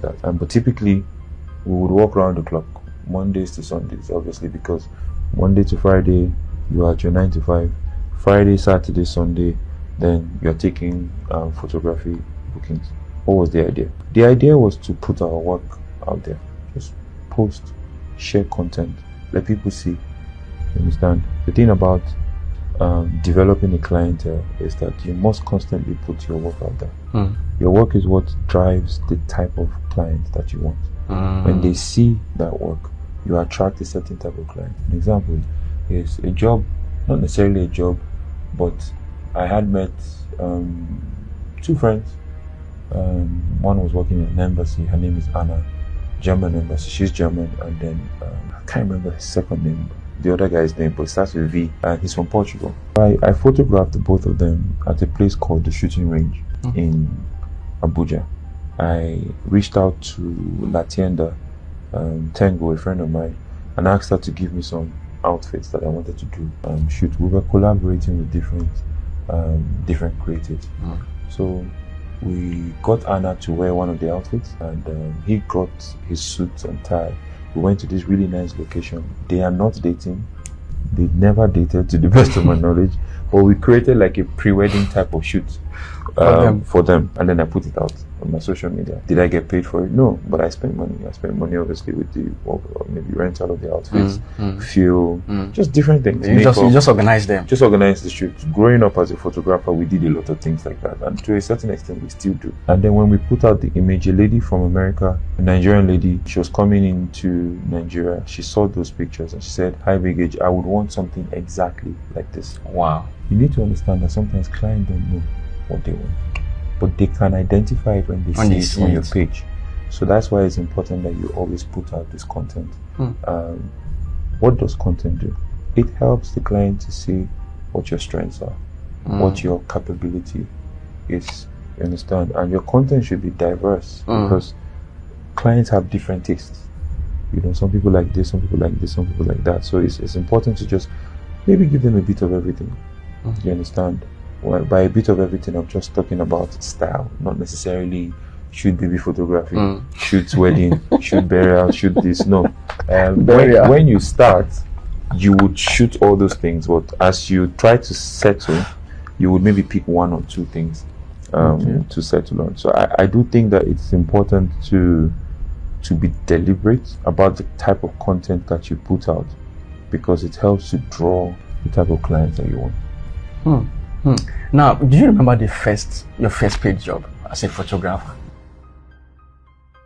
that. But typically, we would work around the clock, Mondays to Sundays, obviously, because Monday to Friday, you are at your 9 to 5. Friday, Saturday, Sunday, then you're taking photography bookings. What was the idea? The idea was to put our work out there. Just post, share content, let people see. You understand? The thing about developing a clientele is that you must constantly put your work out there. Your work is what drives the type of client that you want. When they see that work, you attract a certain type of client. An example is a job, not necessarily a job, but I had met two friends. One was working in an embassy. Her name is Anna, German embassy. She's German, and then I can't remember his second name, the other guy's name, but it starts with V, and he's from Portugal. I photographed both of them at a place called the Shooting Range in Abuja. I reached out to Latienda Tengo, a friend of mine, and asked her to give me some outfits that I wanted to do shoot. We were collaborating with different creatives. So we got Anna to wear one of the outfits, and he got his suit and tie. We went to this really nice location. They are not dating. They never dated, to the best of my knowledge. But we created like a pre-wedding type of shoot for them, and then I put it out on my social media. Did I get paid for it? No, but I spent money. I spent money obviously with the maybe rental of the outfits, fuel, just different things. You just organize them. Just organize the shoot. Growing up as a photographer, we did a lot of things like that, and to a certain extent, we still do. And then when we put out the image, a lady from America, a Nigerian lady, she was coming into Nigeria. She saw those pictures and she said, "Hi, Big Age, I would want something exactly like this." Wow. You need to understand that sometimes clients don't know what they want, but they can identify it when they see it on your page. So that's why it's important that you always put out this content. What does content do? It helps the client to see what your strengths are, what your capability is. You understand? And your content should be diverse because clients have different tastes. You know, some people like this, some people like this, some people like that. So it's important to just maybe give them a bit of everything. You understand? Well, by a bit of everything, I'm just talking about style, not necessarily shoot baby photography, shoot wedding, shoot burial, shoot this. No. When you start, you would shoot all those things, but as you try to settle, you would maybe pick one or two things to settle on. So I do think that it's important to be deliberate about the type of content that you put out, because it helps to draw the type of clients that you want. Now, do you remember your first paid job as a photographer?